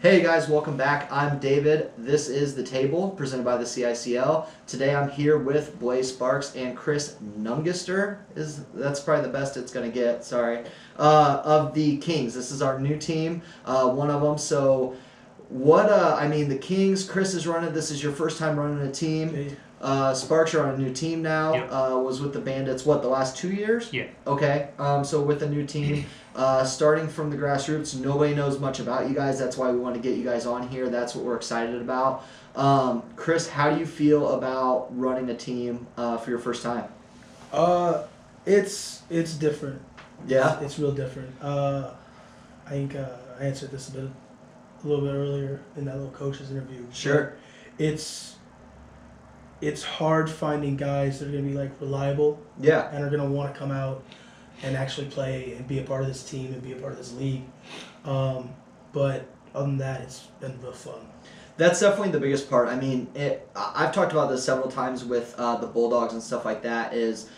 Hey guys, welcome back. I'm David. This is The Table, presented by the CICL. Today I'm here with Blaize Sparks and Chris Numgister. That's probably the best it's going to get, sorry. Of the Kings. This is our new team, one of them. So the Kings, Chris is running, this is your first time running a team. Sparks, you're on a new team now. Yep. Was with the Bandits, the last 2 years? Yeah. Okay, so with a new team, starting from the grassroots, nobody knows much about you guys. That's why we want to get you guys on here. That's what we're excited about. Chris, how do you feel about running a team for your first time? It's different. Yeah? It's real different. I think I answered this a little bit earlier in that little coach's interview. Sure. It's hard finding guys that are going to be reliable. Yeah. And are going to want to come out and actually play and be a part of this team and be a part of this league. But other than that, it's been real fun. That's definitely the biggest part. I mean, I've talked about this several times with the Bulldogs and stuff like that, is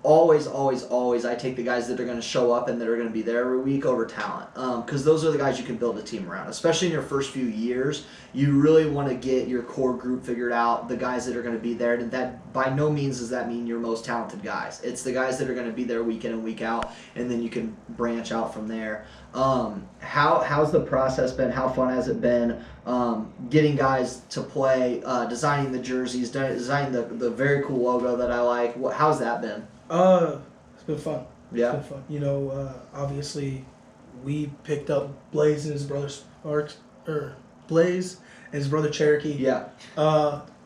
always I take the guys that are going to show up and that are going to be there every week over talent, because those are the guys you can build a team around. Especially in your first few years, you really want to get your core group figured out, the guys that are going to be there. And that by no means does that mean your most talented guys. It's the guys that are going to be there week in and week out, and then you can branch out from there. How's the process been? How fun has it been getting guys to play, designing the jerseys, designing the very cool logo that I like? How's that been? It's been fun. Yeah. It's been fun. Obviously, we picked up Blaize and his brother Sparks, or Blaize and his brother Cherokee. Yeah.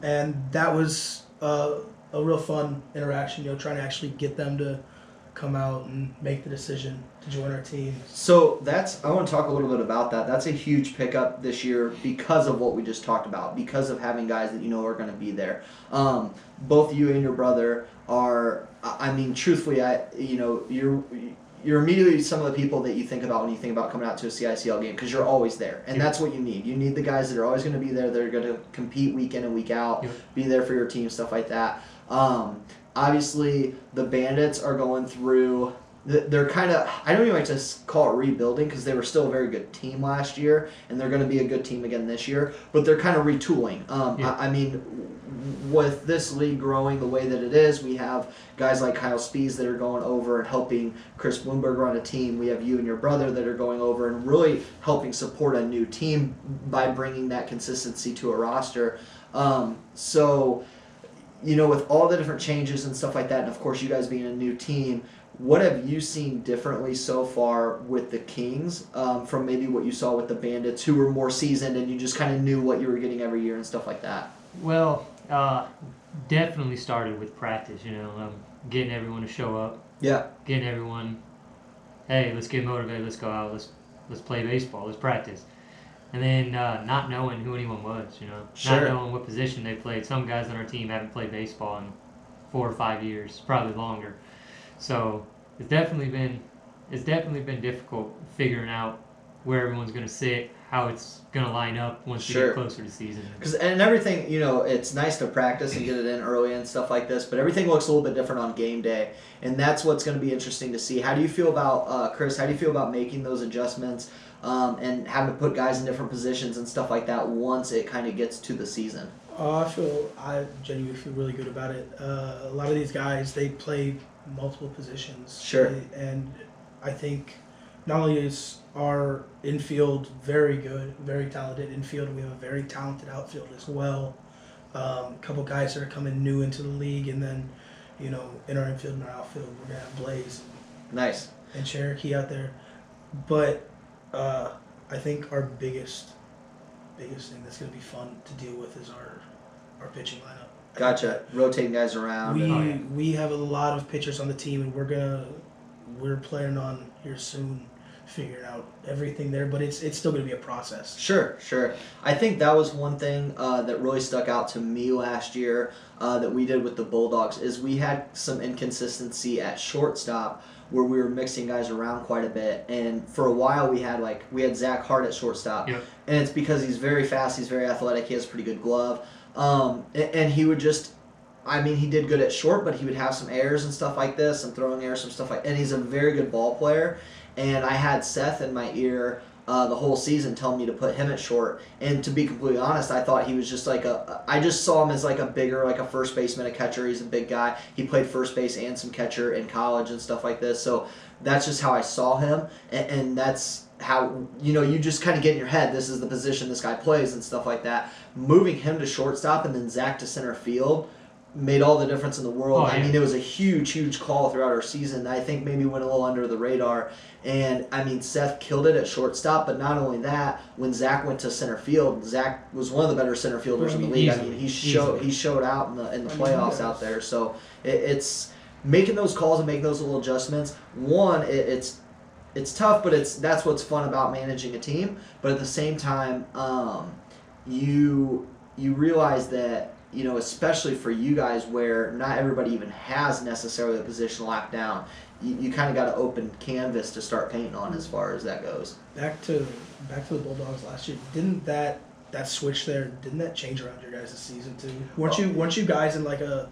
And that was a real fun interaction. Trying to actually get them to come out and make the decision to join our team. So I want to talk a little bit about that. That's a huge pickup this year because of what we just talked about, because of having guys that are going to be there. Both you and your brother are, truthfully, you're immediately some of the people that you think about when you think about coming out to a CICL game, because you're always there, and that's what you need. You need the guys that are always going to be there, that are going to compete week in and week out, be there for your team, stuff like that. Obviously, the Bandits are going through. They're kind of, I don't even like to call it rebuilding, because they were still a very good team last year, and they're going to be a good team again this year, but they're kind of retooling. With this league growing the way that it is, we have guys like Kyle Spees that are going over and helping Chris Bloomberg run a team. We have you and your brother that are going over and really helping support a new team by bringing that consistency to a roster. With all the different changes and stuff like that, and of course you guys being a new team, what have you seen differently so far with the Kings from maybe what you saw with the Bandits, who were more seasoned and you just kind of knew what you were getting every year and stuff like that? Well, definitely started with practice, getting everyone to show up. Yeah. Getting everyone, hey, let's get motivated, let's go out, let's play baseball, let's practice. And then not knowing who anyone was, Sure. Not knowing what position they played. Some guys on our team haven't played baseball in 4 or 5 years, probably longer. So it's definitely been difficult figuring out where everyone's going to sit, how it's going to line up once we get closer to season. And everything, it's nice to practice and get it in early and stuff like this, but everything looks a little bit different on game day, and that's what's going to be interesting to see. How do you feel about, Chris, how do you feel about making those adjustments and having to put guys in different positions and stuff like that once it kind of gets to the season? I genuinely feel really good about it. A lot of these guys, they play multiple positions. Sure. And I think not only is our infield very good, very talented infield, we have a very talented outfield as well. A couple guys that are coming new into the league, and then, in our infield and our outfield, we're going to have Blaize. Nice. And Cherokee out there. But I think our biggest thing that's going to be fun to deal with is our pitching lineup. Gotcha. Rotating guys around. We have a lot of pitchers on the team, and we're planning on here soon figuring out everything there, but it's still going to be a process. Sure. I think that was one thing that really stuck out to me last year that we did with the Bulldogs, is we had some inconsistency at shortstop where we were mixing guys around quite a bit, and for a while we had Zach Hart at shortstop, and it's because he's very fast, he's very athletic, he has a pretty good glove, and he would just, he did good at short, but he would have some errors and stuff like this, and throwing errors, some stuff and he's a very good ball player. And I had Seth in my ear the whole season telling me to put him at short. And to be completely honest, I thought he was just like I just saw him as like a bigger, like a first baseman, a catcher. He's a big guy. He played first base and some catcher in college and stuff like this. So that's just how I saw him. And that's how, you just kind of get in your head, this is the position this guy plays and stuff like that. Moving him to shortstop and then Zach to center field made all the difference in the world. Oh, yeah. I mean, it was a huge call throughout our season. I think maybe went a little under the radar. And, I mean, Seth killed it at shortstop, but not only that, when Zach went to center field, Zach was one of the better center fielders in the league. Easily, I mean, he showed out in the playoffs out there. So it's making those calls and making those little adjustments. One, it's tough, but that's what's fun about managing a team. But at the same time, you realize that, especially for you guys where not everybody even has necessarily the position locked down, you kind of got to open canvas to start painting on as far as that goes. Back to the Bulldogs last year. Didn't that switch there? Didn't that change around your guys' season too? Weren't you guys in like a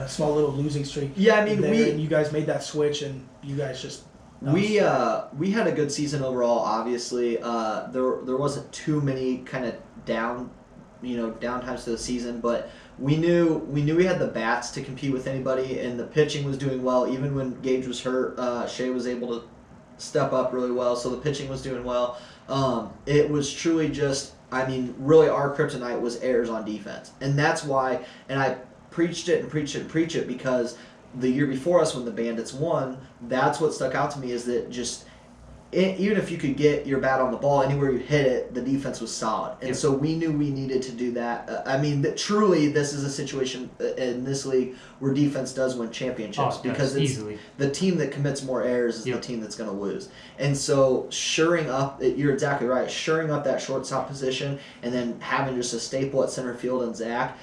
small little losing streak? Yeah, I mean and you guys made that switch and you guys just. We had a good season overall. Obviously, there wasn't too many kind of downtimes to the season, but we knew we had the bats to compete with anybody, and the pitching was doing well. Even when Gage was hurt, Shea was able to step up really well, so the pitching was doing well. It was truly just, really our kryptonite was errors on defense, and that's why. And I preached it because the year before us when the Bandits won, that's what stuck out to me is that just even if you could get your bat on the ball, anywhere you hit it, the defense was solid. And so we knew we needed to do that. Truly, this is a situation in this league where defense does win championships because it's easily. The team that commits more errors is the team that's going to lose. And so shoring up, you're exactly right, shoring up that shortstop position and then having just a staple at center field and Zach,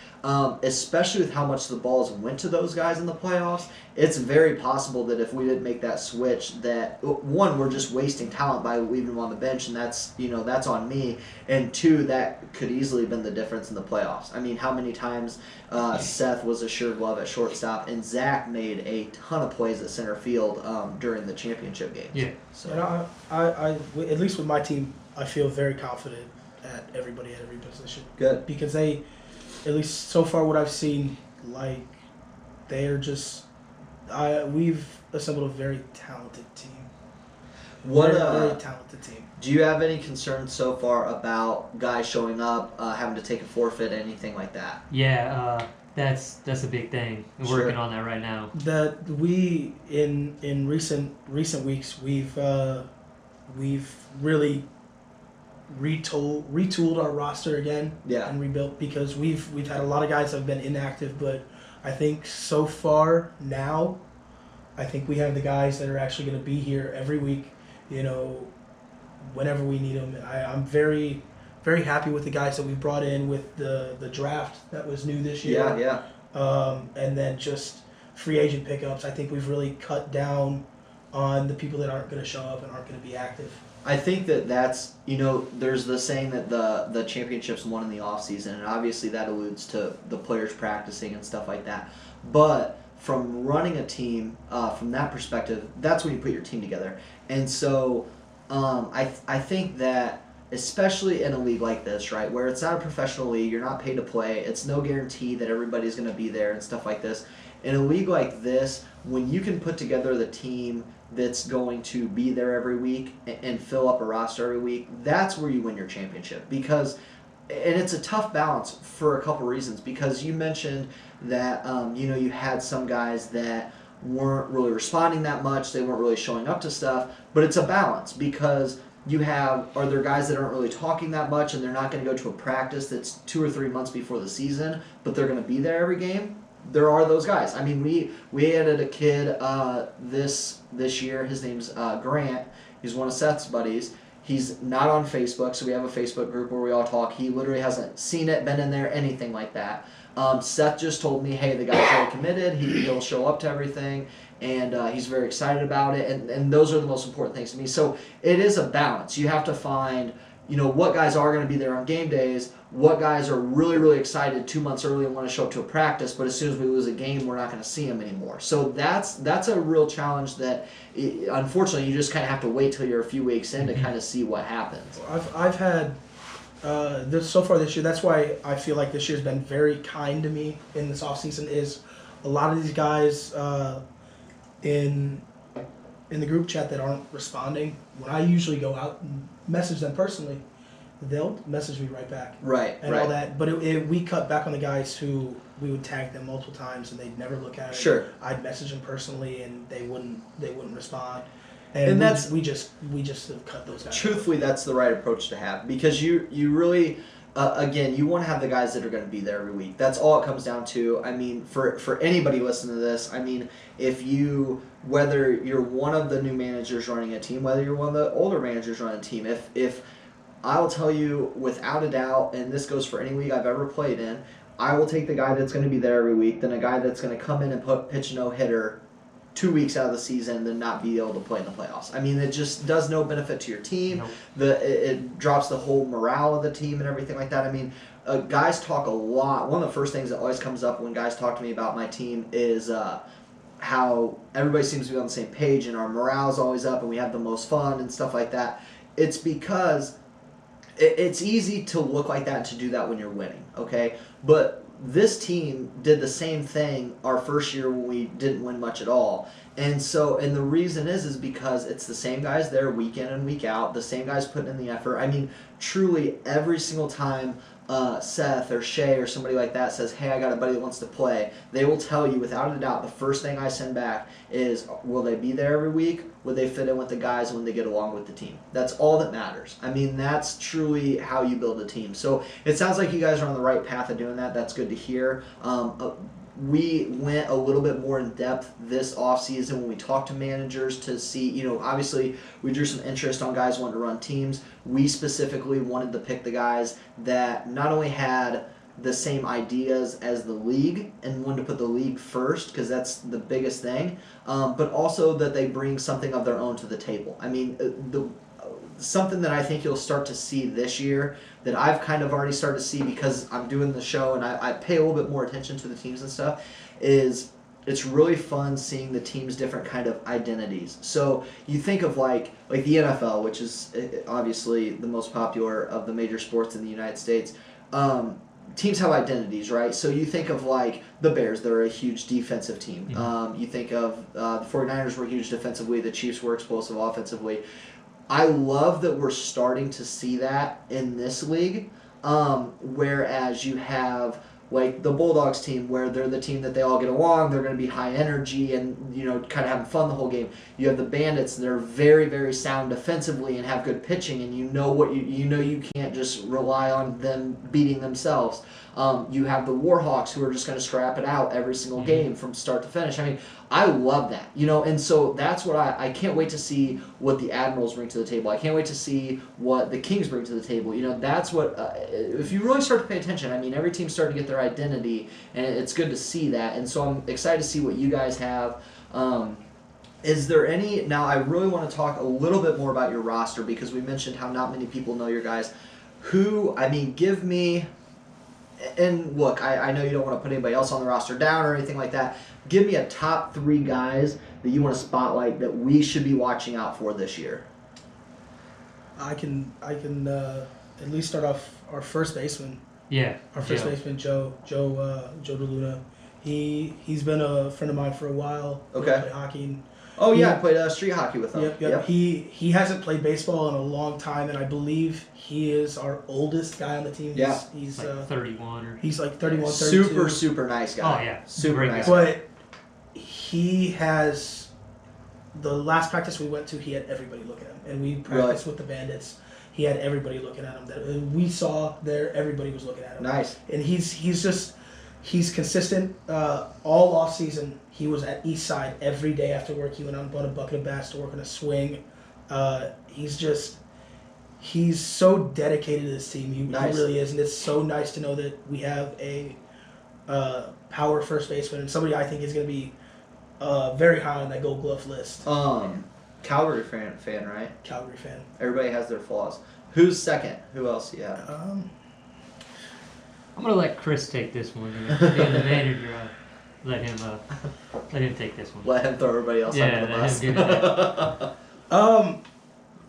especially with how much the balls went to those guys in the playoffs, it's very possible that if we didn't make that switch, that one, we're just wasting talent by leaving them on the bench, and that's on me. And two, that could easily have been the difference in the playoffs. I mean, how many times Seth was assured glove at shortstop, and Zach made a ton of plays at center field during the championship games. Yeah. So and I at least with my team, I feel very confident at everybody at every position. Good. Because they, at least so far what I've seen, like they are just. We've assembled a very talented team. Very talented team. Do you have any concerns so far about guys showing up, having to take a forfeit, anything like that? Yeah, that's a big thing. We're working on that right now. That we in recent weeks we've really retooled our roster again. Yeah. And rebuilt because we've had a lot of guys that have been inactive, but I think so far now, I think we have the guys that are actually going to be here every week, whenever we need them. I'm very, very happy with the guys that we brought in with the draft that was new this year. Yeah. And then just free agent pickups. I think we've really cut down on the people that aren't going to show up and aren't going to be active. I think that's, there's the saying that the championship's won in the offseason, and obviously that alludes to the players practicing and stuff like that. But from running a team, from that perspective, that's when you put your team together. And so I think that, especially in a league like this, right, where it's not a professional league, you're not paid to play, it's no guarantee that everybody's going to be there and stuff like this. In a league like this, when you can put together the team that's going to be there every week and fill up a roster every week, that's where you win your championship. Because, and it's a tough balance for a couple reasons, because you mentioned that you had some guys that weren't really responding that much, they weren't really showing up to stuff, but it's a balance because are there guys that aren't really talking that much and they're not going to go to a practice that's 2 or 3 months before the season, but they're going to be there every game? There are those guys. I mean, we added a kid this year. His name's Grant. He's one of Seth's buddies. He's not on Facebook, so we have a Facebook group where we all talk. He literally hasn't seen it, been in there, anything like that. Seth just told me, hey, the guy's really committed. He'll show up to everything, and he's very excited about it. And those are the most important things to me. So it is a balance. You have to find what guys are going to be there on game days, what guys are really, really excited 2 months early and want to show up to a practice, but as soon as we lose a game, we're not going to see them anymore. So that's a real challenge that, unfortunately, you just kind of have to wait till you're a few weeks in to kind of see what happens. I've had so far this year. That's why I feel like this year's been very kind to me in this offseason. Is a lot of these guys in the group chat that aren't responding. When I usually go out and message them personally, they'll message me right back. Right. And all that. But we cut back on the guys who we would tag them multiple times and they'd never look at it. Sure. I'd message them personally and they wouldn't respond. And that's we just have cut those guys. Truthfully, that's the right approach to have, because you really, again, you want to have the guys that are going to be there every week. That's all it comes down to. I mean, for anybody listening to this, I mean, whether you're one of the new managers running a team, whether you're one of the older managers running a team, if I'll tell you without a doubt, and this goes for any league I've ever played in, I will take the guy that's going to be there every week than a guy that's going to come in and pitch a no-hitter 2 weeks out of the season and not be able to play in the playoffs. I mean, it just does no benefit to your team. Nope. It drops the whole morale of the team and everything like that. I mean, guys talk a lot. One of the first things that always comes up when guys talk to me about my team is how everybody seems to be on the same page and our morale is always up and we have the most fun and stuff like that. It's because it's easy to look like that and to do that when you're winning, okay? But this team did the same thing our first year when we didn't win much at all. And the reason is because it's the same guys there week in and week out, the same guys putting in the effort. I mean, truly every single time Seth or Shay or somebody like that says, hey, I got a buddy that wants to play, they will tell you without a doubt the first thing I send back is, will they be there every week? Will they fit in with the guys when they get along with the team? That's all that matters. I mean, that's truly how you build a team. So it sounds like you guys are on the right path of doing that. That's good to hear. We went a little bit more in depth this offseason when we talked to managers to see, obviously we drew some interest on guys wanting to run teams. We specifically wanted to pick the guys that not only had the same ideas as the league and wanted to put the league first, because that's the biggest thing, but also that they bring something of their own to the table. I mean, something that I think you'll start to see this year that I've kind of already started to see because I'm doing the show and I pay a little bit more attention to the teams and stuff, is it's really fun seeing the team's different kind of identities. So you think of like the NFL, which is obviously the most popular of the major sports in the United States. Teams have identities, right? So you think of like the Bears, they're a huge defensive team. Mm-hmm. You think of the 49ers were huge defensively, the Chiefs were explosive offensively. I love that we're starting to see that in this league, whereas you have like the Bulldogs team where they're the team that they all get along, they're going to be high energy and kind of having fun the whole game. You have the Bandits that are very, very sound defensively and have good pitching, and you can't just rely on them beating themselves. You have the Warhawks who are just going to scrap it out every single game from start to finish. I mean, I love that, and so that's what I can't wait to see what the Admirals bring to the table. I can't wait to see what the Kings bring to the table. That's what, if you really start to pay attention, I mean, every team's starting to get their identity, and it's good to see that. And so I'm excited to see what you guys have. Is there any, now I really want to talk a little bit more about your roster because we mentioned how not many people know your guys. Give me, and look, I know you don't want to put anybody else on the roster down or anything like that. Give me a top 3 guys that you want to spotlight that we should be watching out for this year. I can at least start off our first baseman. Yeah. Our first baseman, Joe DeLuna. He's been a friend of mine for a while. Okay. Played hockey. I played street hockey with him. Yep. He hasn't played baseball in a long time, and I believe he is our oldest guy on the team. He's like 31 or. He's like 31, 32. Super nice guy. Oh yeah, super nice. But he has, the last practice we went to, he had everybody looking at him, and we practiced with the Bandits. He had everybody looking at him. That we saw there, everybody was looking at him. Nice. And he's consistent. All off season, he was at East Side every day after work. He went out and bought a bucket of bass to work on a swing. He's so dedicated to this team. He really is, and it's so nice to know that we have a power first baseman and somebody I think is going to be very high on that Gold Glove list. Calgary fan, right? Calgary fan. Everybody has their flaws. Who's second? Who else do you have? I'm gonna let Chris take this one. Being the manager, let him take this one. Let him throw everybody else under the let bus. him give it that.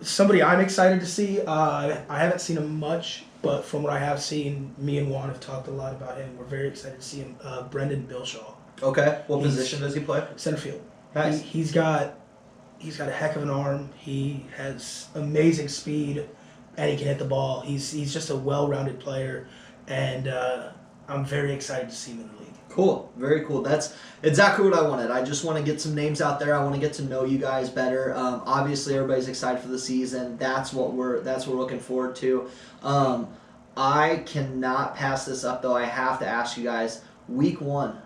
Somebody I'm excited to see. I haven't seen him much, but from what I have seen, me and Juan have talked a lot about him. We're very excited to see him. Brendan Bilshaw, Okay, what position does he play? center field. Nice. He's got a heck of an arm. He has amazing speed, and he can hit the ball. He's just a well-rounded player, and I'm very excited to see him in the league. Cool, very cool. That's exactly what I wanted. I just want to get some names out there. I want to get to know you guys better. Obviously, everybody's excited for the season. That's what we're looking forward to. I cannot pass this up though. I have to ask you guys. Week 1,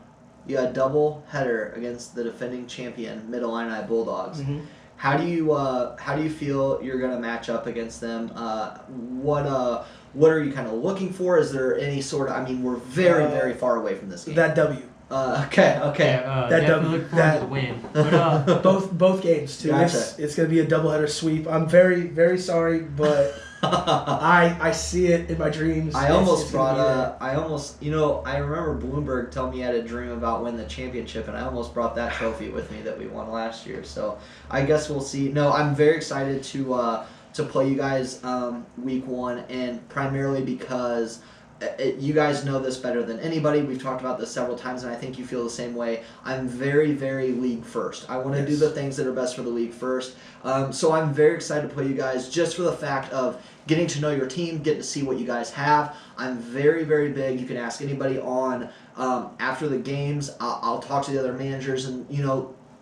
you got a double header against the defending champion Mid-Illini Bulldogs. Mm-hmm. How do you feel you're gonna match up against them? What are you kind of looking for? Is there any sort of? I mean, we're very far away from this game. That W. Okay. Yeah, That definitely look forward to the win. But, Both games too. Gotcha. It's going to be a doubleheader sweep. I'm very sorry, but I see it in my dreams. I It's almost gonna brought be I remember Bloomberg telling me he had a dream about winning the championship, and I almost brought that trophy with me that we won last year. So I guess we'll see. No, I'm very excited to play you guys week 1, and primarily because you guys know this better than anybody. We've talked about this several times, and I think you feel the same way. I'm very league first. I want to do the things that are best for the league first. So I'm very excited to play you guys just for the fact of getting to know your team, getting to see what you guys have. I'm very big. You can ask anybody on after the games. I'll talk to the other managers, and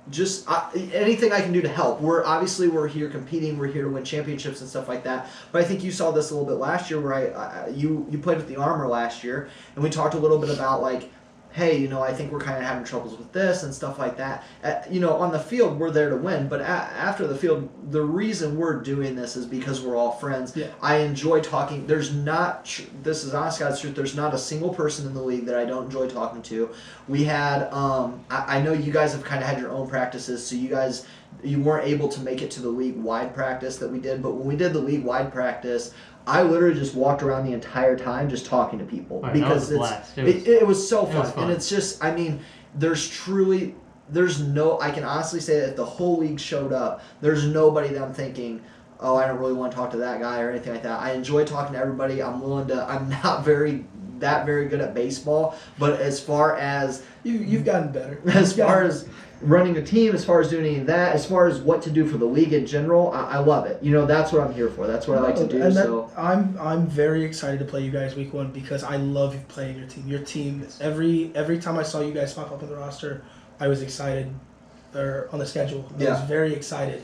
just anything I can do to help. We're here competing. We're here to win championships and stuff like that. But I think you saw this a little bit last year, where you played with the Armor last year, and we talked a little bit about like, hey, I think we're kind of having troubles with this and stuff like that. On the field, we're there to win, but after the field, the reason we're doing this is because we're all friends. Yeah. I enjoy talking. This is honest God's truth, there's not a single person in the league that I don't enjoy talking to. We had, I know you guys have kind of had your own practices, so you weren't able to make it to the league-wide practice that we did, but when we did the league's-wide practice, I literally just walked around the entire time just talking to people because it was so fun. And it's just, I mean, I can honestly say that if the whole league showed up, there's nobody that I'm thinking, oh, I don't really want to talk to that guy or anything like that. I enjoy talking to everybody. I'm not very good at baseball, but as far as you've gotten better. As far as running a team, as far as doing any of that, as far as what to do for the league in general, I love it. That's what I'm here for. That's what I like to do. So I'm very excited to play you guys week 1 because I love playing your team. Your team, every time I saw you guys pop up on the roster, I was excited. Or on the schedule, I was very excited.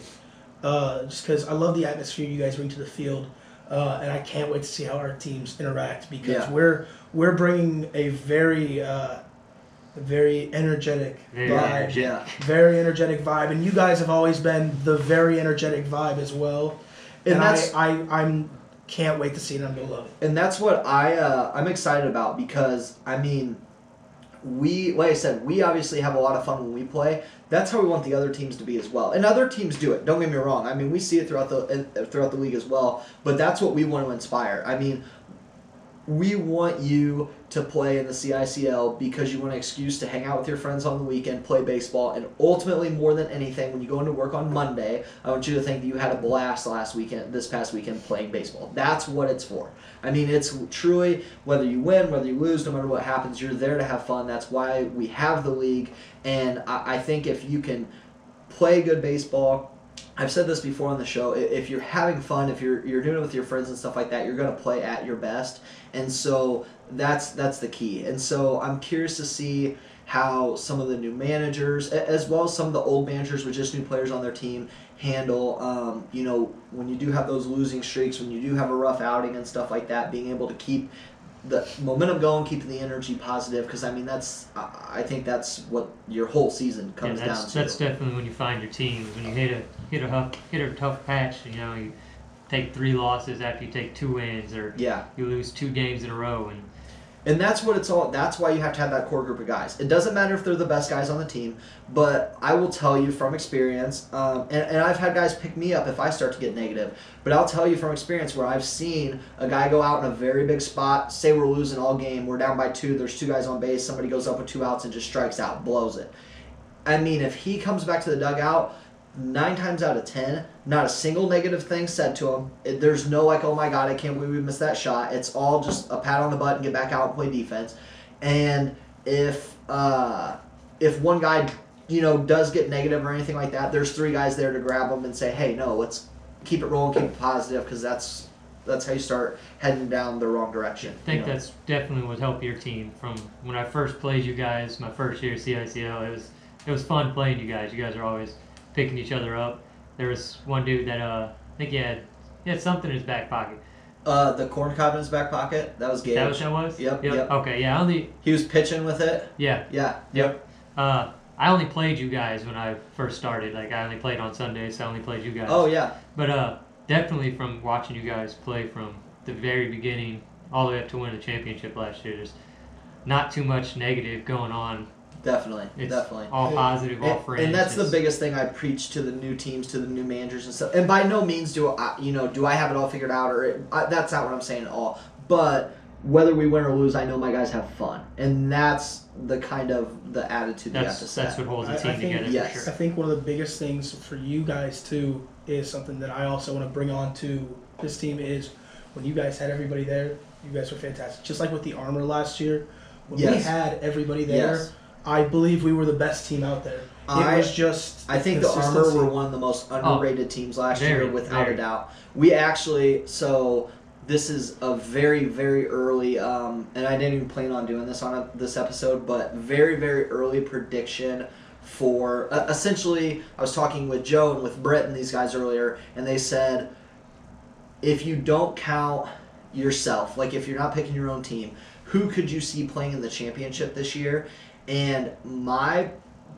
Just because I love the atmosphere you guys bring to the field, and I can't wait to see how our teams interact because we're bringing a very energetic vibe. Yeah. Very energetic vibe, and you guys have always been the very energetic vibe as well. And I'm can't wait to see it. I'm gonna love it. And that's what I'm excited about because I mean, like I said, we obviously have a lot of fun when we play. That's how we want the other teams to be as well. And other teams do it. Don't get me wrong. I mean, we see it throughout the league as well. But that's what we want to inspire. I mean, we want you to play in the CICL because you want an excuse to hang out with your friends on the weekend, play baseball, and ultimately, more than anything, when you go into work on Monday, I want you to think that you had a blast this past weekend playing baseball. That's what it's for. I mean, it's truly, whether you win, whether you lose, no matter what happens, you're there to have fun. That's why we have the league, and I think if you can play good baseball, I've said this before on the show, if you're having fun, if you're doing it with your friends and stuff like that, you're going to play at your best. And so that's the key. And so I'm curious to see how some of the new managers, as well as some of the old managers with just new players on their team, handle, when you do have those losing streaks, when you do have a rough outing and stuff like that, being able to keep the momentum going, keeping the energy positive, because I mean I think that's what your whole season comes down to. That's definitely when you find your teams. When you hit a tough patch, you take 3 losses after you take 2 wins, or you lose 2 games in a row, and And that's what it's all. That's why you have to have that core group of guys. It doesn't matter if they're the best guys on the team, but I will tell you from experience, and I've had guys pick me up if I start to get negative. But I'll tell you from experience where I've seen a guy go out in a very big spot. Say we're losing all game, we're down by 2. There's 2 guys on base. Somebody goes up with 2 outs and just strikes out, blows it. I mean, if he comes back to the dugout, 9 times out of 10, not a single negative thing said to him. There's no like, oh my God, I can't believe we missed that shot. It's all just a pat on the butt and get back out and play defense. And if one guy, does get negative or anything like that, there's 3 guys there to grab him and say, hey, no, let's keep it rolling, keep it positive, because that's how you start heading down the wrong direction. I think that's definitely what helped your team. From when I first played you guys, my first year at CICL, it was fun playing you guys. You guys are always picking each other up. There was one dude that I think he had something in his back pocket. The corn cob in his back pocket. That was Gage. That what that was? Yep. Okay, yeah. He was pitching with it. Yeah. Yep. I only played you guys when I first started. Like I only played on Sundays, so I only played you guys. Oh yeah. But definitely from watching you guys play from the very beginning all the way up to win the championship last year, there's not too much negative going on. Definitely. All positive, all friends. And that's the biggest thing I preach to the new teams, to the new managers and stuff. And by no means do I have it all figured out, that's not what I'm saying at all. But whether we win or lose, I know my guys have fun, and that's the kind of the attitude you have to set. That's what holds the team together. Yes. For sure. I think one of the biggest things for you guys too is something that I also want to bring on to this team is when you guys had everybody there, you guys were fantastic. Just like with the Armor last year, when we had everybody there. Yes. I believe we were the best team out there. It was just I think the Armor were one of the most underrated teams last year, without a doubt. We actually, so this is a very, very early, and I didn't even plan on doing this on this episode, but very, very early prediction for, essentially, I was talking with Joe and with Brett and these guys earlier, and they said, if you don't count yourself, like if you're not picking your own team, who could you see playing in the championship this year? And my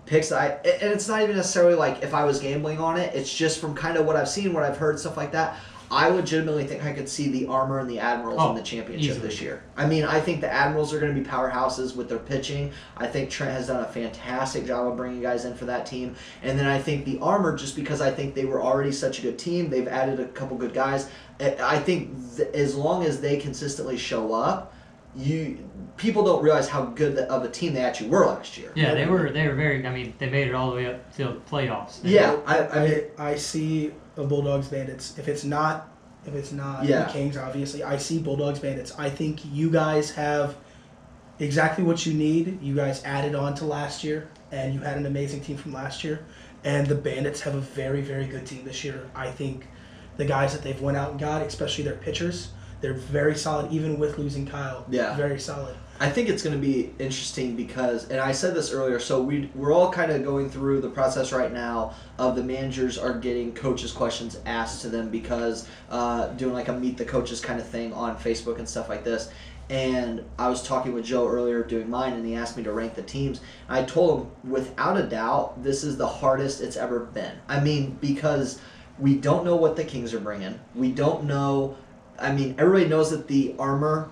picks, and it's not even necessarily like if I was gambling on it, it's just from kind of what I've seen, what I've heard, stuff like that. I legitimately think I could see the Armor and the Admirals in the championship this year. I mean, I think the Admirals are going to be powerhouses with their pitching. I think Trent has done a fantastic job of bringing guys in for that team. And then I think the Armor, just because I think they were already such a good team, they've added a couple good guys. I think as long as they consistently show up, people don't realize how good of a team they actually were last year. Yeah, they were very. I mean, they made it all the way up to the playoffs. Yeah, I see a Bulldogs Bandits. If it's not the Kings, obviously, I see Bulldogs Bandits. I think you guys have exactly what you need. You guys added on to last year, and you had an amazing team from last year. And the Bandits have a very, very good team this year. I think the guys that they've went out and got, especially their pitchers, they're very solid, even with losing Kyle. Yeah. Very solid. I think it's going to be interesting because, and I said this earlier, so we're all kind of going through the process right now of the managers are getting coaches questions asked to them because doing like a meet the coaches kind of thing on Facebook and stuff like this. And I was talking with Joe earlier doing mine, and he asked me to rank the teams. I told him, without a doubt, this is the hardest it's ever been. I mean, because we don't know what the Kings are bringing. We don't know. I mean, everybody knows that the Armor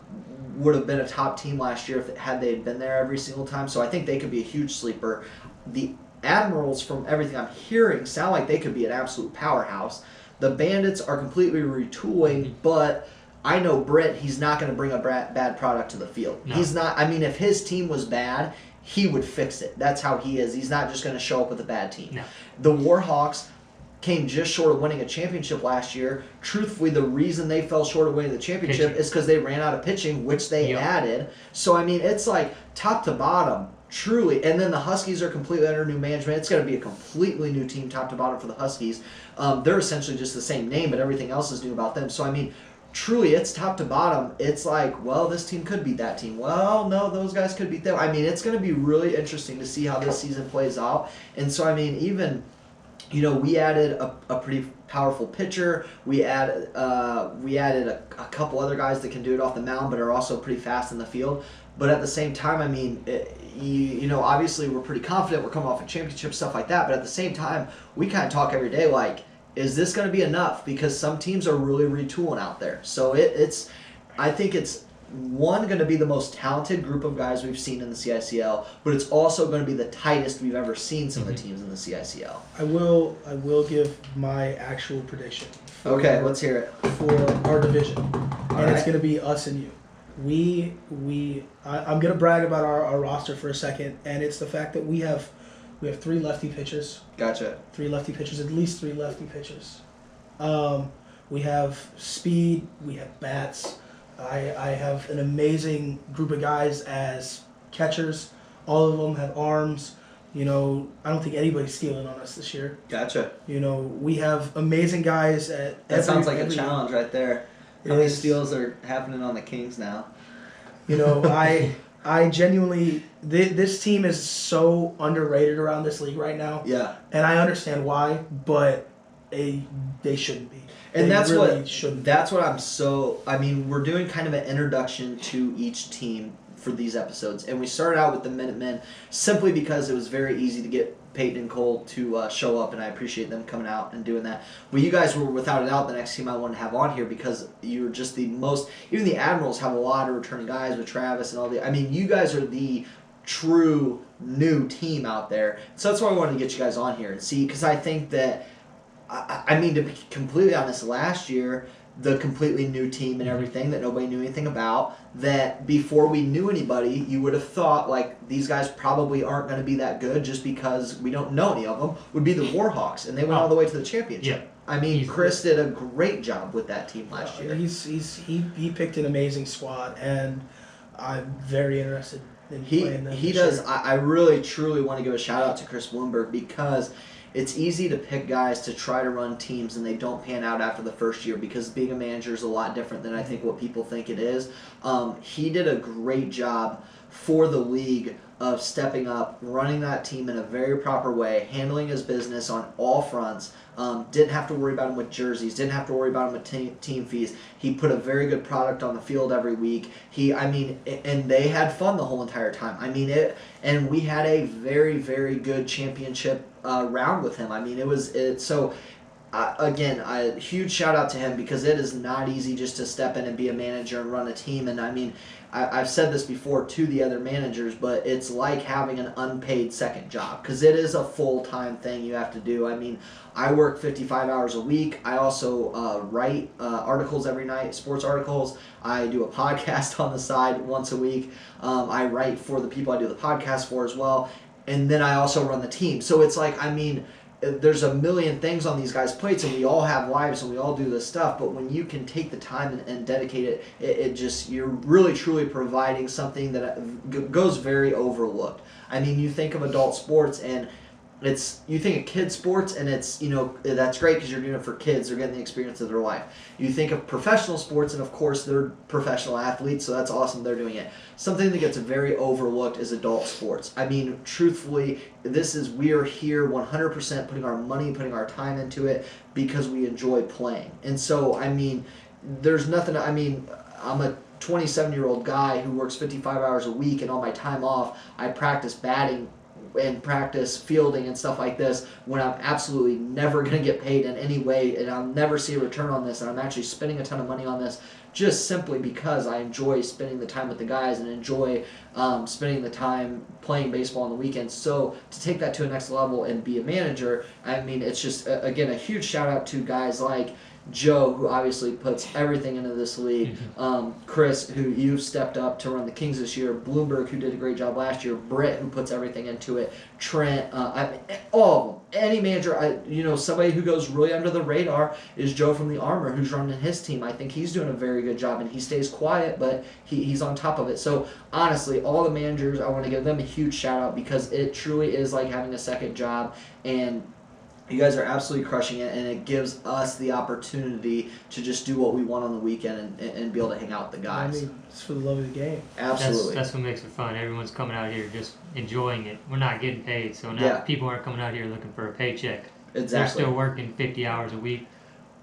would have been a top team last year had they been there every single time. So I think they could be a huge sleeper. The Admirals, from everything I'm hearing, sound like they could be an absolute powerhouse. The Bandits are completely retooling, but I know Britt, he's not going to bring a bad product to the field. No. He's not. I mean, if his team was bad, he would fix it. That's how he is. He's not just going to show up with a bad team. No. The Warhawks came just short of winning a championship last year. Truthfully, the reason they fell short of winning the championship is because they ran out of pitching, which they added. So, I mean, it's like top to bottom, truly. And then the Huskies are completely under new management. It's going to be a completely new team, top to bottom, for the Huskies. They're essentially just the same name, but everything else is new about them. So, I mean, truly, it's top to bottom. It's like, well, this team could beat that team. Well, no, those guys could beat them. I mean, it's going to be really interesting to see how this season plays out. And so, I mean, even... we added a pretty powerful pitcher. We added a couple other guys that can do it off the mound, but are also pretty fast in the field. But at the same time, I mean, obviously we're pretty confident. We're coming off a championship, stuff like that. But at the same time, we kind of talk every day like, is this going to be enough? Because some teams are really retooling out there. So I think it's going to be the most talented group of guys we've seen in the CICL, but it's also going to be the tightest we've ever seen some of the teams in the CICL. I will give my actual prediction. Okay, let's hear it. For our division, All it's right. going to be us and you. I'm going to brag about our roster for a second, and it's the fact that we have 3 lefty pitchers. Gotcha. 3 lefty pitchers, at least 3 lefty pitchers. We have speed. We have bats. I have an amazing group of guys as catchers. All of them have arms. I don't think anybody's stealing on us this year. Gotcha. We have amazing guys at. That sounds like a challenge right there. How many steals are happening on the Kings now? I genuinely, this team is so underrated around this league right now. Yeah. And I understand why, but they shouldn't be. And They that's really what shouldn't. that's what I'm so. I mean, we're doing kind of an introduction to each team for these episodes, and we started out with the Minutemen simply because it was very easy to get Peyton and Cole to show up, and I appreciate them coming out and doing that. But you guys were without a doubt the next team I wanted to have on here because you're just the most. Even the Admirals have a lot of returning guys with Travis and all the. I mean, you guys are the true new team out there, so that's why I wanted to get you guys on here and see because I think that. I mean, to be completely honest, last year, the completely new team and everything that nobody knew anything about, that before we knew anybody, you would have thought, like, these guys probably aren't going to be that good just because we don't know any of them, would be the Warhawks, and they went all the way to the championship. Yeah. I mean, Chris did a great job with that team last year. He picked an amazing squad, and I'm very interested in playing them. He does. Year. I really, truly want to give a shout-out to Chris Bloomberg because it's easy to pick guys to try to run teams and they don't pan out after the first year because being a manager is a lot different than I think what people think it is. He did a great job for the league of stepping up, running that team in a very proper way, handling his business on all fronts. Didn't have to worry about him with jerseys. Didn't have to worry about him with team fees. He put a very good product on the field every week. And they had fun the whole entire time. And we had a very, very good championship round with him. Again, a huge shout out to him because it is not easy just to step in and be a manager and run a team. And I've said this before to the other managers, but it's like having an unpaid second job because it is a full-time thing you have to do. I work 55 hours a week. I also write articles every night, sports articles. I do a podcast on the side once a week. I write for the people I do the podcast for as well. And then I also run the team. So it's like, there's a million things on these guys' plates, and we all have lives, and we all do this stuff. But when you can take the time and dedicate it just you're really truly providing something that goes very overlooked. You think of adult sports, and you think of kids sports, and it's that's great because you're doing it for kids. They're getting the experience of their life. You think of professional sports, and of course they're professional athletes, so that's awesome. They're doing it. Something that gets very overlooked is adult sports. Truthfully, we are here 100% putting our money, putting our time into it because we enjoy playing. And so, there's nothing. I'm a 27-year-old guy who works 55 hours a week, and on my time off, I practice batting and practice fielding and stuff like this when I'm absolutely never going to get paid in any way, and I'll never see a return on this, and I'm actually spending a ton of money on this just simply because I enjoy spending the time with the guys and enjoy spending the time playing baseball on the weekends. So to take that to a next level and be a manager, it's just, again, a huge shout out to guys like Joe, who obviously puts everything into this league. Chris, who you've stepped up to run the Kings this year. Bloomberg, who did a great job last year. Britt, who puts everything into it. Trent, all of them. Any manager, somebody who goes really under the radar is Joe from the Armor, who's running his team. I think he's doing a very good job, and he stays quiet, but he's on top of it. So honestly, all the managers, I want to give them a huge shout out because it truly is like having a second job, and you guys are absolutely crushing it, and it gives us the opportunity to just do what we want on the weekend and be able to hang out with the guys. It's for the love of the game. Absolutely. That's what makes it fun. Everyone's coming out here just enjoying it. We're not getting paid, so now people aren't coming out here looking for a paycheck. Exactly. They're still working 50 hours a week.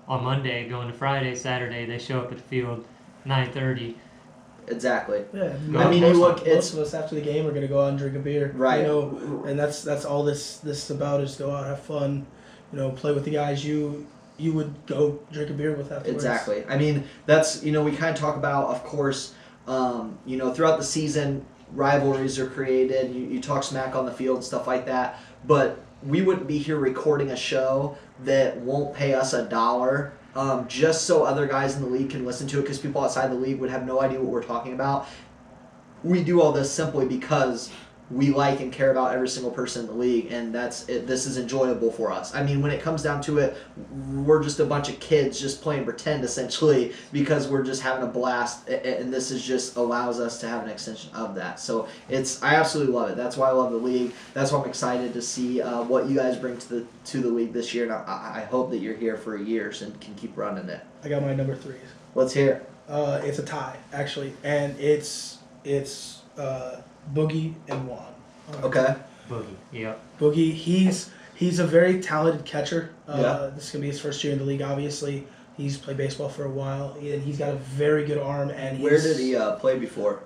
On Monday, going to Friday, Saturday, they show up at the field 9:30. Exactly. Yeah, most of us after the game are gonna go out and drink a beer, right? And that's all this is about, is go out, have fun, play with the guys you would go drink a beer with afterwards. Exactly. That's we kind of talk about, of course, Throughout the season, rivalries are created. You talk smack on the field and stuff like that. But we wouldn't be here recording a show that won't pay us $1 just so other guys in the league can listen to it, because people outside the league would have no idea what we're talking about. We do all this simply because we like and care about every single person in the league, and that's it. This is enjoyable for us. I mean, when it comes down to it, we're just a bunch of kids just playing pretend, essentially, because we're just having a blast, and this is just allows us to have an extension of that. So I absolutely love it. That's why I love the league. That's why I'm excited to see what you guys bring to the league this year, and I hope that you're here for years and can keep running it. I got my number 3. Let's hear it. It's a tie, actually, and it's Boogie and Juan. Okay. Boogie. Yep. Boogie, he's a very talented catcher. Yeah. This is gonna be his first year in the league. Obviously, he's played baseball for a while, and he's got a very good arm. And where did he play before?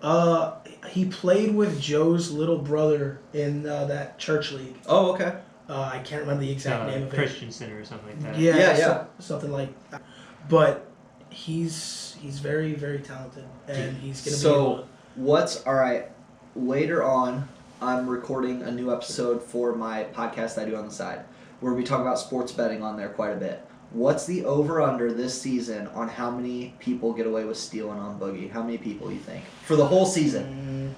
He played with Joe's little brother in that church league. Oh, okay. I can't remember the exact name of it. Christian Center or something like that. Yeah. Something like that. But he's very, very talented, and he's gonna be able to, all right? Later on, I'm recording a new episode for my podcast I do on the side, where we talk about sports betting on there quite a bit. What's the over-under this season on how many people get away with stealing on Boogie? How many people you think? For the whole season.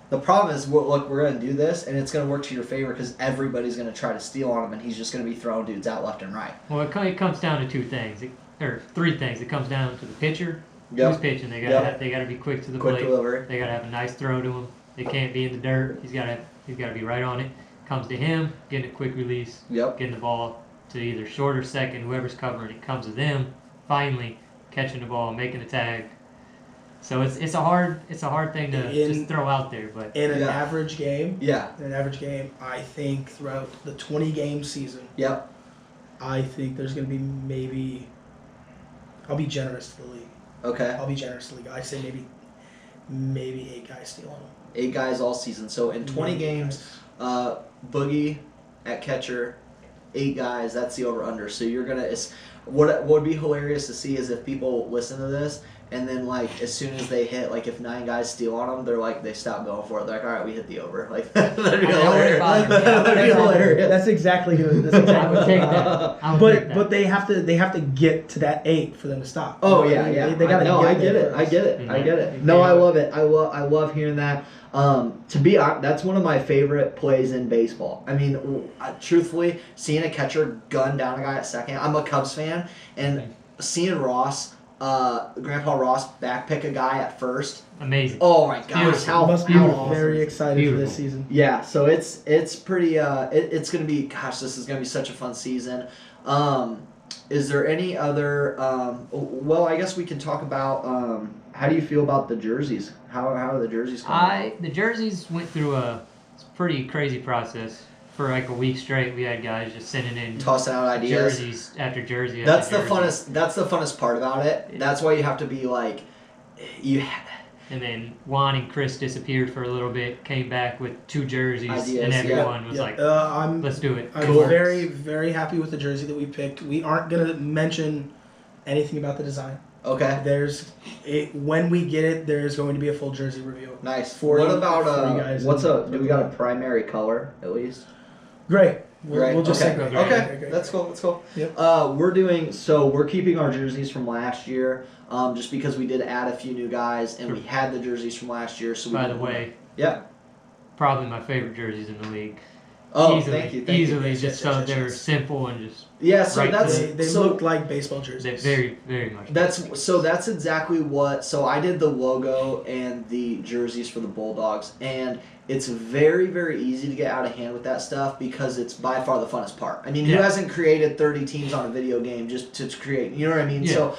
The problem is, look, we're going to do this, and it's going to work to your favor because everybody's going to try to steal on him, and he's just going to be throwing dudes out left and right. Well, it comes down to 2 things, or 3 things. It comes down to the pitcher. Yep. Who's pitching? They got to be quick to the Quick plate. delivery. They got to have a nice throw to him. They can't be in the dirt. He's got to be right on it. Comes to him, getting a quick release. Yep. Getting the ball to either short or second, whoever's covering it. Comes to them, finally catching the ball, making the tag. So it's a hard thing to just throw out there, but in an average game. Yeah. In an average game, I think throughout the 20-game season. Yep. I think there's going to be maybe. I'll be generous to the league. Okay. I'll be generous to the league. I say maybe 8 guys steal on them. 8 guys all season. So in 20 games, Boogie at catcher, 8 guys. That's the over under. So you're gonna. What would be hilarious to see is if people listen to this. And then, like, as soon as they hit, like, if 9 guys steal on them, they're like, they stop going for it. They're like, all right, we hit the over. Like, that'd be hilarious. That'd be hilarious. That's exactly who. That's exactly. I would take that. I would take that. But they have to get to that 8 for them to stop. Oh You know yeah, what I mean? yeah. They gotta I get get it. first. I get it. Mm-hmm. I get it. No, I love it. I love hearing that. That's one of my favorite plays in baseball. I mean, truthfully, seeing a catcher gun down a guy at second. I'm a Cubs fan, and seeing Grandpa Ross backpick a guy at first. Amazing. Oh my gosh, Beautiful. Must be awesome. very excited Beautiful. for this season. Yeah, so it's pretty. It's gonna be. Gosh, this is gonna be such a fun season. Is there any other? Well, I guess we can talk about. How do you feel about the jerseys? How are the jerseys coming? The jerseys went through a pretty crazy process. For like a week straight, we had guys just sending in Tossing out ideas. jerseys after jersey. That's after the jersey. funnest. That's the funnest part about it. That's why you have to be like, you. And then Juan and Chris disappeared for a little bit, came back with 2 jerseys, Ideas, and everyone was Yeah. like, I'm let's do it. I'm Cool. very, very happy with the jersey that we picked. We aren't gonna mention anything about the design. Okay. When we get it, there's going to be a full jersey review. Nice. For What you about guys what's and a? for Do we got a primary color at least? Great. Great. We'll just okay. say great. Okay. Great. That's cool. That's cool. Yep. We're keeping our jerseys from last year, just because we did add a few new guys, and we had the jerseys from last year. So By the way, yeah. probably my favorite jerseys in the league. Oh, easily, thank you. Easily, Yes, just yes, so yes, they're yes. simple and just Yeah. So Right, that's They so. look like baseball they're jerseys. very, very much. That's exactly what. So I did the logo and the jerseys for the Bulldogs, and it's very, very easy to get out of hand with that stuff because it's by far the funnest part. I mean, who Yeah. hasn't created 30 teams on a video game just to create? You know what I mean? Yeah. So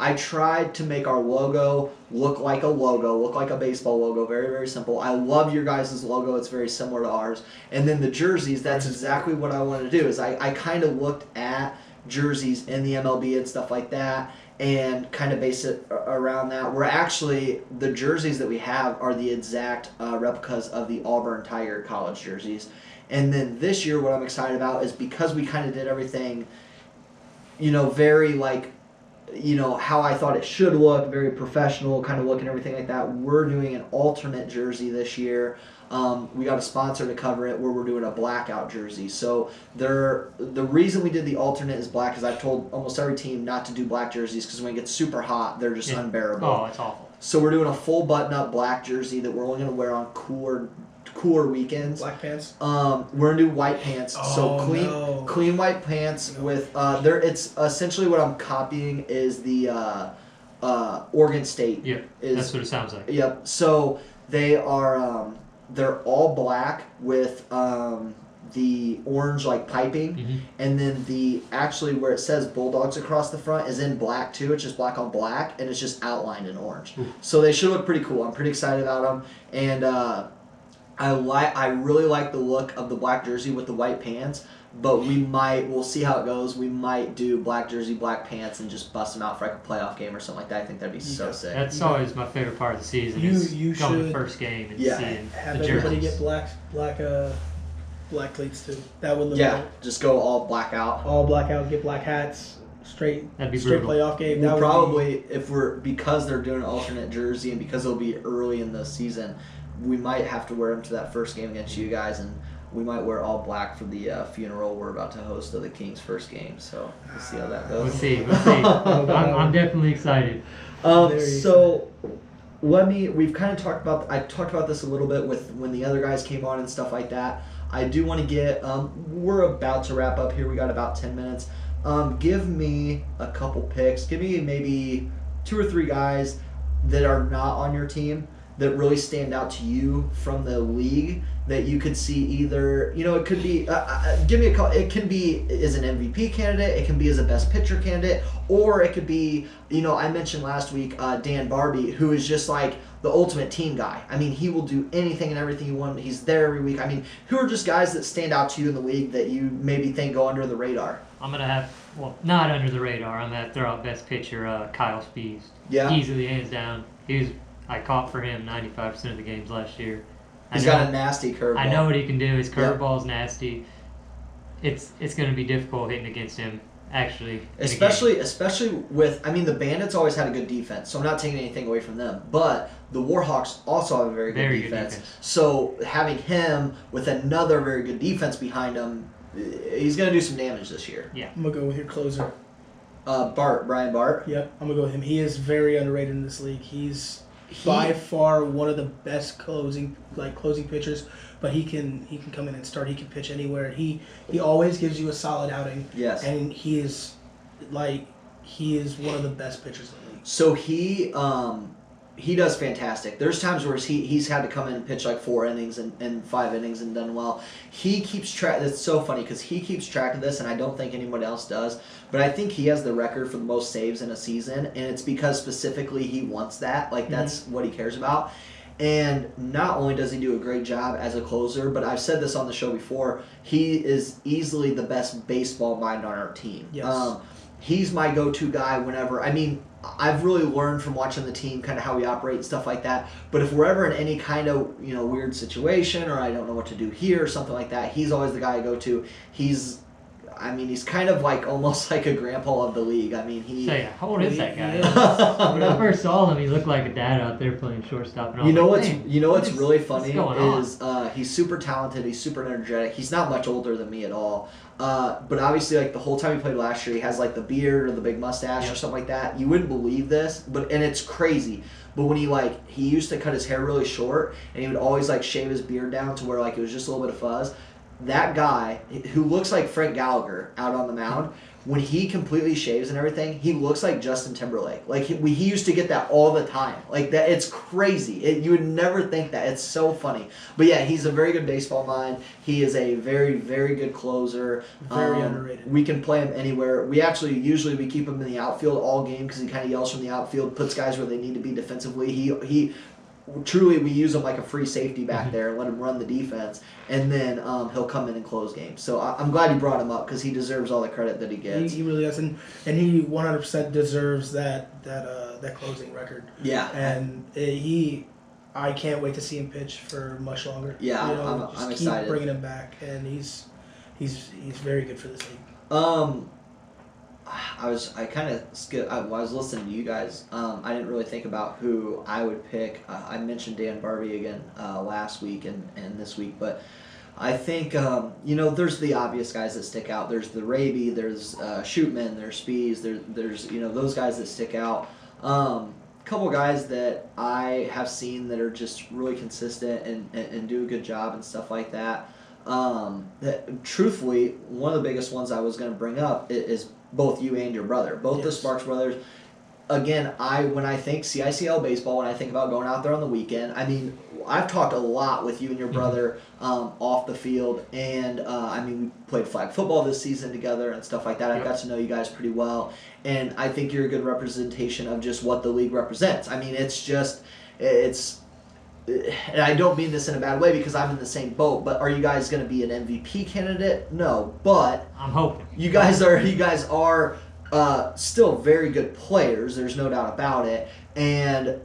I tried to make our logo look like a baseball logo. Very, very simple. I love your guys' logo. It's very similar to ours. And then the jerseys, that's exactly what I wanted to do. Is I kind of looked at jerseys in the MLB and stuff like that and kind of base it around that. We're actually, the jerseys that we have are the exact replicas of the Auburn Tiger college jerseys. And then this year, what I'm excited about is because we kind of did everything, very like, how I thought it should look, very professional kind of look and everything like that. We're doing an alternate jersey this year. We got a sponsor to cover it where we're doing a blackout jersey. So the reason we did the alternate is black is I've told almost every team not to do black jerseys because when it gets super hot, they're just unbearable. Oh, it's awful. So we're doing a full button-up black jersey that we're only going to wear on cooler weekends. Black pants. We're gonna do white pants. Clean white pants with It's essentially what I'm copying is the Oregon State. Yeah, that's what it sounds like. Yep. So they are they're all black with the orange like piping, and then actually where it says Bulldogs across the front is in black too. It's just black on black, and it's just outlined in orange. Ooh. So they should look pretty cool. I'm pretty excited about them, and I really like the look of the black jersey with the white pants. But we'll see how it goes. We might do black jersey, black pants, and just bust them out for like a playoff game or something like that. I think that'd be so sick. That's always my favorite part of the season. You going to the first game and seeing have the everybody jerseys. get black cleats too. That would look good. Just go all black out. All black out. Get black hats. Straight playoff game. We'll probably because they're doing an alternate jersey and because it'll be early in the season, we might have to wear them to that first game against you guys, and we might wear all black for the funeral we're about to host of the Kings' first game. So we'll see how that goes. We'll see. I'm definitely excited. We've kind of talked about. I talked about this a little bit with when the other guys came on and stuff like that. I do want to get. We're about to wrap up here. We got about 10 minutes. Give me a couple picks. Give me maybe 2 or 3 guys that are not on your team that really stand out to you from the league that you could see either, it could be, give me a call. It can be as an MVP candidate, it can be as a best pitcher candidate, or it could be, I mentioned last week Dan Barbie, who is just like the ultimate team guy. I mean, he will do anything and everything you want. He's there every week. I mean, who are just guys that stand out to you in the league that you maybe think go under the radar? I'm going to have, not under the radar. I'm going to throw out best pitcher Kyle Spees. Yeah. Easily, hands down. I caught for him 95% of the games last year. He's got a nasty curveball. I know what he can do. His curveball's nasty. It's going to be difficult hitting against him, actually. Especially with, the Bandits always had a good defense, so I'm not taking anything away from them. But the Warhawks also have a very good defense. So having him with another very good defense behind him, he's going to do some damage this year. Yeah. I'm going to go with your closer. Brian Bart. Yep, I'm going to go with him. He is very underrated in this league. He's by far one of the best closing pitchers, but he can come in and start. He can pitch anywhere. He always gives you a solid outing. Yes. And he is one of the best pitchers in the league. So he does fantastic. There's times where he's had to come in and pitch like 4 innings and 5 innings and done well. He keeps track. It's so funny because he keeps track of this, and I don't think anyone else does. But I think he has the record for the most saves in a season, and it's because specifically he wants that. Like that's what he cares about. And not only does he do a great job as a closer, but I've said this on the show before, he is easily the best baseball mind on our team. Yes. He's my go-to guy whenever. I've really learned from watching the team kind of how we operate and stuff like that. But if we're ever in any kind of weird situation or I don't know what to do here or something like that, he's always the guy I go to. He's kind of like almost like a grandpa of the league. How old is that guy? When I first saw him, he looked like a dad out there playing shortstop. And what's really funny is he's super talented. He's super energetic. He's not much older than me at all. But obviously, like the whole time he played last year, he has like the beard or the big mustache or something like that. You wouldn't believe this, and it's crazy. But when he used to cut his hair really short, and he would always like shave his beard down to where like it was just a little bit of fuzz. That guy who looks like Frank Gallagher out on the mound, when he completely shaves and everything, he looks like Justin Timberlake. Like he used to get that all the time. Like that, it's crazy. You would never think that. It's so funny. But yeah, he's a very good baseball mind. He is a very, very good closer. Very underrated. We can play him anywhere. We usually we keep him in the outfield all game because he kind of yells from the outfield, puts guys where they need to be defensively. He truly, we use him like a free safety back there and let him run the defense, and then he'll come in and close games. So I'm glad you brought him up because he deserves all the credit that he gets. He really does, and he 100% deserves that closing record. Yeah, and I can't wait to see him pitch for much longer. Yeah, I'm excited. Keep bringing him back, and he's very good for this league. I kind of skipped. I was listening to you guys. I didn't really think about who I would pick. I mentioned Dan Barbie again last week and this week, but I think there's the obvious guys that stick out. There's the Raby, there's Shootman, there's Spees, there's those guys that stick out. Couple guys that I have seen that are just really consistent and do a good job and stuff like that. Truthfully, one of the biggest ones I was going to bring up is both you and your brother, both the Sparks brothers. Again, when I think CICL baseball, when I think about going out there on the weekend, I mean, I've talked a lot with you and your brother off the field, and we played flag football this season together and stuff like that. I've got to know you guys pretty well, and I think you're a good representation of just what the league represents. I mean, and I don't mean this in a bad way because I'm in the same boat, but are you guys going to be an MVP candidate? No, but I'm hoping. You guys are still very good players. There's no doubt about it, and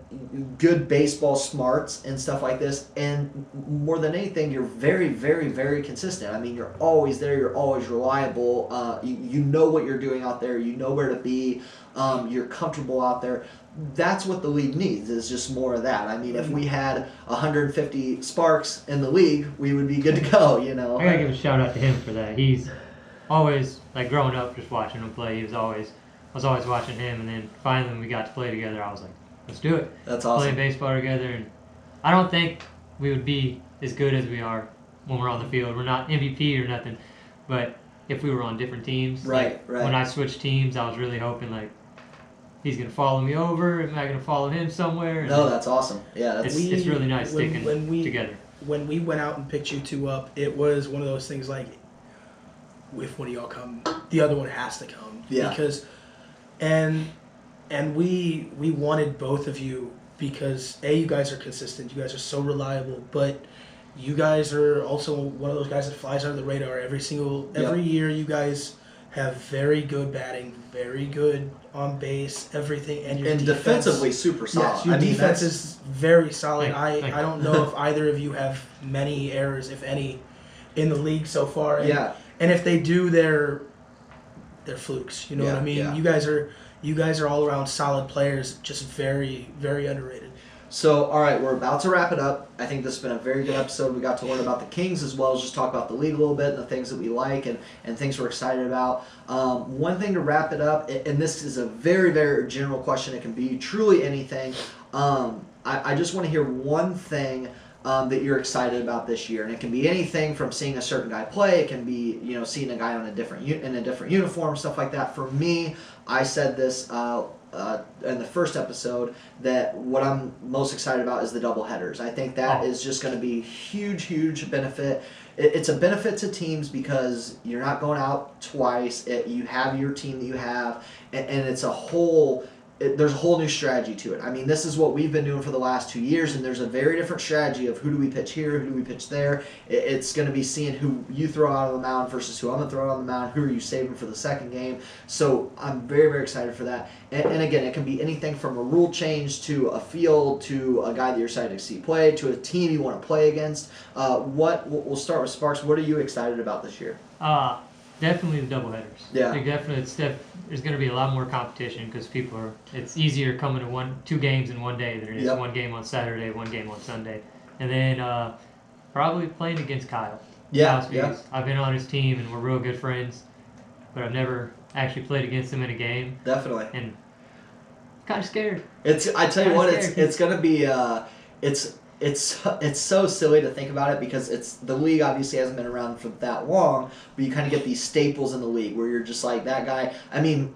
good baseball smarts and stuff like this. And more than anything, you're very, very, very consistent. I mean, you're always there. You're always reliable. You know what you're doing out there. You know where to be. You're comfortable out there. That's what the league needs, is just more of that. I mean, if we had 150 Sparks in the league, we would be good to go, I gotta give a shout out to him for that. He's always, like, growing up, just watching him play, I was always watching him, and then finally when we got to play together, I was like, let's do it. That's awesome. Play baseball together, and I don't think we would be as good as we are when we're on the field. We're not MVP or nothing, but if we were on different teams, right. When I switched teams, I was really hoping, like, he's going to follow me over. Am I going to follow him somewhere? And no, that's awesome. Yeah, it's really nice sticking together. When we went out and picked you two up, it was one of those things like, if one of y'all come, the other one has to come. Yeah. Because, and we wanted both of you because you guys are consistent. You guys are so reliable, but you guys are also one of those guys that flies under the radar every year. You guys have very good batting, very good on base, everything, and your defense, defensively super solid. Yes, your defense is very solid. Thank you. I don't know if either of you have many errors, if any, in the league so far. And if they do, they're flukes. You know what I mean? Yeah. You guys are all around solid players, just very, very underrated. So, all right, we're about to wrap it up. I think this has been a very good episode. We got to learn about the Kings as well as just talk about the league a little bit and the things that we like and things we're excited about. One thing to wrap it up, and this is a very, very general question. It can be truly anything. I just want to hear one thing that you're excited about this year, and it can be anything from seeing a certain guy play. It can be seeing a guy on a different uniform, stuff like that. For me, I said this in the first episode that what I'm most excited about is the doubleheaders. I think that is just going to be huge benefit. It's a benefit to teams because you're not going out twice. You have your team that you have, and it's there's a whole new strategy to it. I mean, this is what we've been doing for the last 2 years, and there's a very different strategy of who do we pitch here, who do we pitch there. It's going to be seeing who you throw out on the mound versus who I'm going to throw out on the mound, who are you saving for the second game. So I'm very, very excited for that. And again, it can be anything from a rule change to a field to a guy that you're excited to see play to a team you want to play against. We'll start with Sparks. What are you excited about this year? Definitely the doubleheaders. Yeah. There's going to be a lot more competition because it's easier coming to 2 games in one day than it is one game on Saturday, 1 game on Sunday. And then probably playing against Kyle. Yeah. I've been on his team and we're real good friends, but I've never actually played against him in a game. Definitely. And kind of scared. I tell you what, it's going to be it's so silly to think about it because the league obviously hasn't been around for that long, but you kind of get these staples in the league where you're just like that guy. I mean,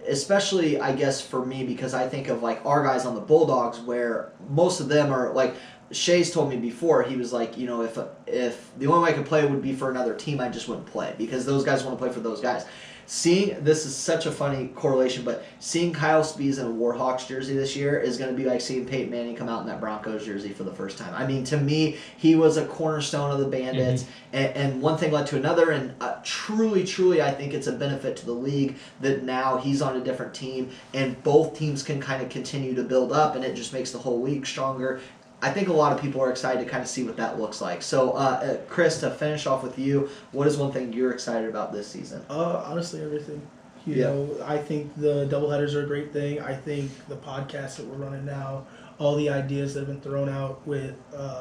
especially I guess for me because I think of like our guys on the Bulldogs where most of them are like Shay's told me before, he was like, if the only way I could play would be for another team, I just wouldn't play because those guys want to play for those guys. This is such a funny correlation, but seeing Kyle Spees in a Warhawks jersey this year is going to be like seeing Peyton Manning come out in that Broncos jersey for the first time. I mean, to me, he was a cornerstone of the Bandits, and one thing led to another, and truly, I think it's a benefit to the league that now he's on a different team, and both teams can kind of continue to build up, and it just makes the whole league stronger. I think a lot of people are excited to kind of see what that looks like. So, Chris, to finish off with you, what is one thing you're excited about this season? Honestly, everything. You Yeah. know, I think the doubleheaders are a great thing. I think the podcast that we're running now, all the ideas that have been thrown out with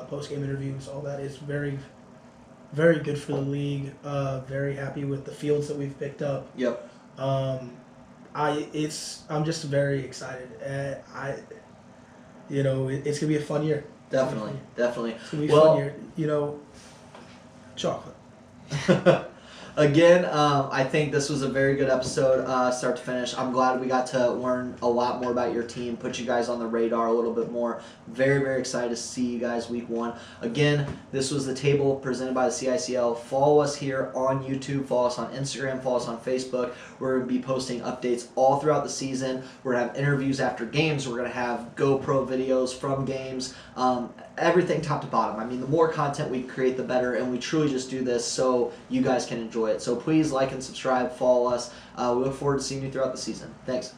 post-game interviews, all that is very, very good for the league. Very happy with the fields that we've picked up. Yep. I'm just very excited. It's gonna be a fun year. Definitely. It's gonna be a Well- fun year. You know, chocolate. Again, I think this was a very good episode, start to finish. I'm glad we got to learn a lot more about your team, put you guys on the radar a little bit more. Very, very excited to see you guys week 1. Again, this was the table presented by the CICL. Follow us here on YouTube, follow us on Instagram, follow us on Facebook. We're going to be posting updates all throughout the season. We're going to have interviews after games. We're going to have GoPro videos from games. Everything top to bottom. I mean, the more content we create, the better, and we truly just do this so you guys can enjoy it. So please like and subscribe, follow us. We look forward to seeing you throughout the season. Thanks.